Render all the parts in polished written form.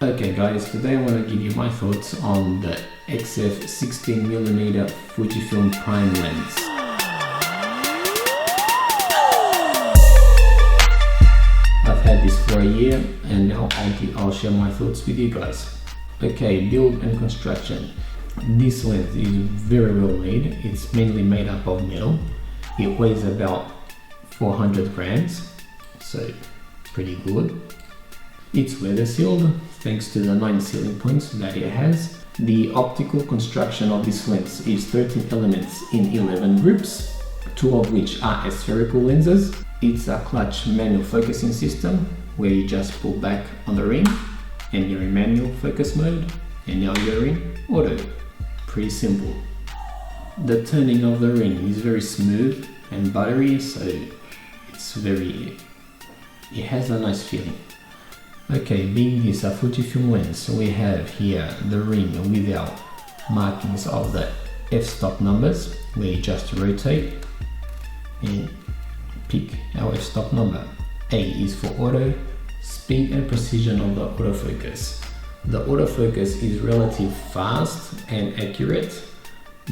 Okay guys, today I want to give you my thoughts on the XF 16mm Fujifilm prime lens. I've had this for a year and now I'll share my thoughts with you guys. Okay, build and construction. This lens is very well made. It's mainly made up of metal. It weighs about 400 grams, so pretty good. It's weather sealed thanks to the 9 sealing points that it has. The optical construction of this lens is 13 elements in 11 groups, 2 of which are spherical lenses. It's a clutch manual focusing system where you just pull back on the ring and you're in manual focus mode, and now you're in auto. Pretty simple. The turning of the ring is very smooth and buttery, so it has a nice feeling. Okay, being this a Fujifilm lens, we have here the ring without markings of the f-stop numbers, where you just rotate and pick our f-stop number. A is for auto, speed and precision of the autofocus. The autofocus is relatively fast and accurate,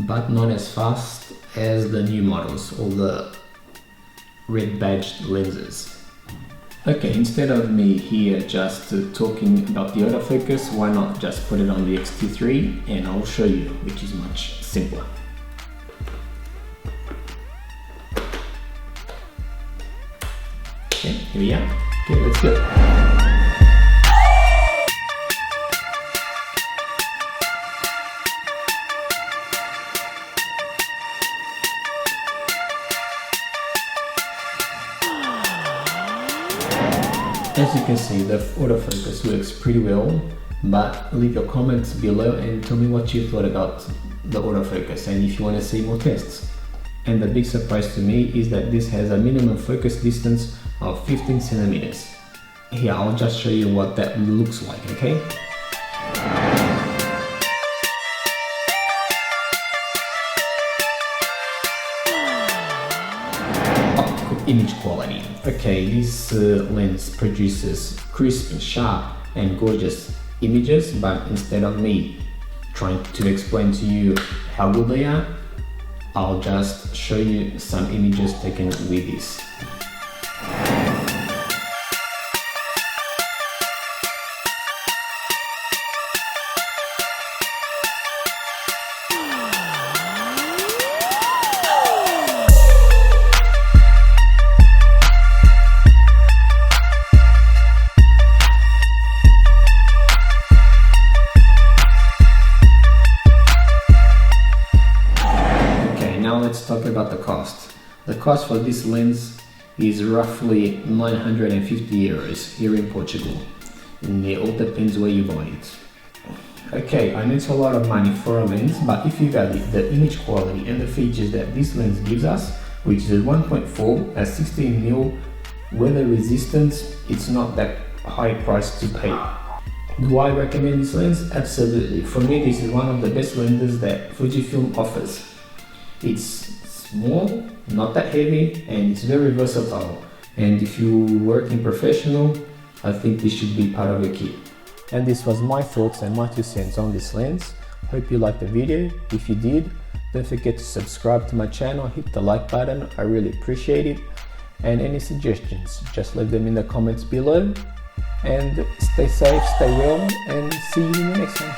but not as fast as the new models or the red badged lenses. Okay, instead of me here just talking about the autofocus, why not just put it on the X-T3 and I'll show you, which is much simpler. Okay, here we are. Okay, let's go. As you can see, the autofocus works pretty well, but leave your comments below and tell me what you thought about the autofocus and if you want to see more tests. And the big surprise to me is that this has a minimum focus distance of 15 centimeters. Here, I'll just show you what that looks like, okay? Image quality. Okay, this lens produces crisp, sharp and gorgeous images, but instead of me trying to explain to you how good they are, I'll just show you some images taken with this. Now let's talk about the cost. The cost for this lens is roughly 950 euros here in Portugal, and it all depends where you buy it. Okay, I know it's a lot of money for a lens, but if you value the image quality and the features that this lens gives us, which is 1.4 at 16mm, weather resistance, it's not that high price to pay. Do I recommend this lens? Absolutely. For me, this is one of the best lenses that Fujifilm offers. It's small, not that heavy, and it's very versatile. And if you're working professional, I think this should be part of your kit. And this was my thoughts and my 2 cents on this lens. Hope you liked the video. If you did, don't forget to subscribe to my channel, hit the like button, I really appreciate it. And any suggestions, just leave them in the comments below. And stay safe, stay well, and see you in the next one.